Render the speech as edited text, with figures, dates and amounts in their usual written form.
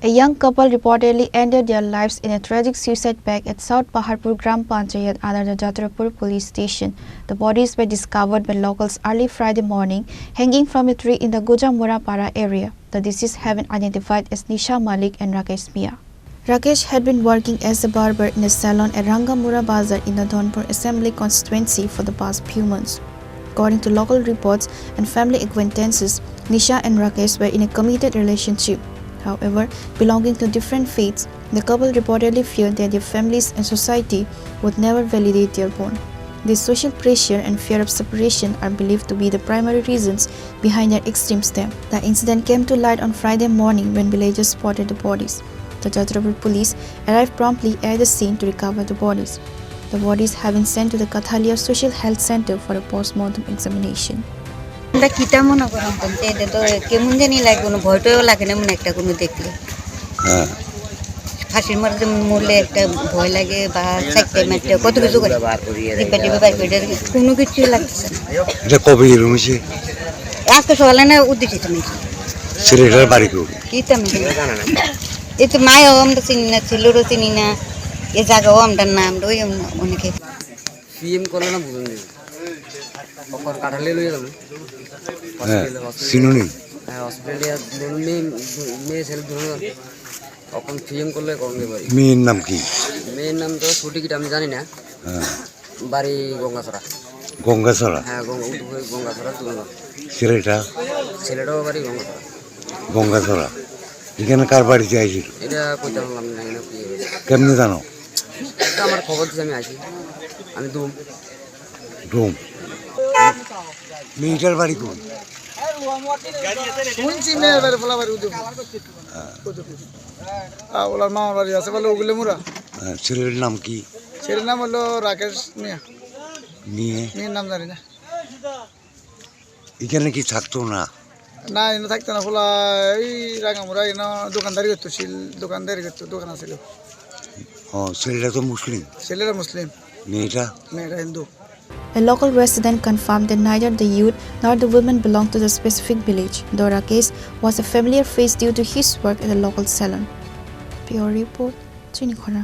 A young couple reportedly ended their lives in a tragic suicide pact at South Paharpur Gram Panchayat under the Jatrapur police station. The bodies were discovered by locals early Friday morning, hanging from a tree in the Gojamurapara area. The deceased have been identified as Nisha Malik and Rakesh Mia. Rakesh had been working as a barber in a salon at Rangamura Bazar in the Dhanpur Assembly constituency for the past few months. According to local reports and family acquaintances, Nisha and Rakesh were in a committed relationship. However, belonging to different faiths, the couple reportedly feared that their families and society would never validate their bond. This social pressure and fear of separation are believed to be the primary reasons behind their extreme step. The incident came to light on Friday morning when villagers spotted the bodies. The Jatrapur police arrived promptly at the scene to recover the bodies. The bodies have been sent to the Kathalia Social Health Center for a post-mortem examination. আমরা কিটা মনে করলাম বলতে এটা তো কেমন জানি লাগে কোনো ভয়টাও লাগে না মনে একটা কোনো দেখলে ফাঁসির মধ্যে মরলে একটা ভয় লাগে বা চাইতে মারতে কত কিছু করে টিপা টিপা বার করে কোনো কিছু লাগতেছে না। এটা কবে এরকম হয়েছে? আজকে সকালে না উদ্দেশিত নাকি ছেলেটার বাড়ি কেউ কিটা আমি এই তো মায়ও আমরা চিনি না ছেলেরও চিনি না এ জায়গাও আমরা না আমরা ওই অনেকে সিএম করলে না বুঝুন ওপর কাটালে লইয়া গেল সিনোনি অস্ট্রেলিয়া মেয়ে ছেলে দুজন এখন সিএম করলে করবে বাড়ি মেয়ের নাম কি? মেয়ের নাম তো সঠিকটা আমি জানি না বাড়ি গঙ্গাছড়া গঙ্গাছড়া গঙ্গাছড়া দুজন ছেলেটাও বাড়ি গঙ্গাছড়া গঙ্গাছড়া এখানে কার বাড়িতে আইছিল? এটা কইতে পারলাম না জানি না কি কেমনি জানো? এটা আমার খবর দিচ্ছে আমি আসি আমি ডোম মেয়েটার বাড়ি কোন? শুনছি মেয়ের বাড়ি ফলা বাড়ি ওলার মামার বাড়ি আছে বলে ওগুলো মুরা। ছেলের নাম কি? ছেলের নাম হলো রাকেশ মিয়া। মেয়ের নাম জানি না। এখানে কি থাকতো না? না এনে থাকতো না ফলা এই রাঙামুরা এনে দোকানদারি করতো দোকান আছিল। ছেলেটা তো মুসলিম। ছেলেরা মুসলিম, মেয়েটা Hindu. A local resident confirmed that neither the youth nor the women belonged to the specific village, though Rakesh was a familiar face due to his work at a local salon. Pure Report, Chinikhora.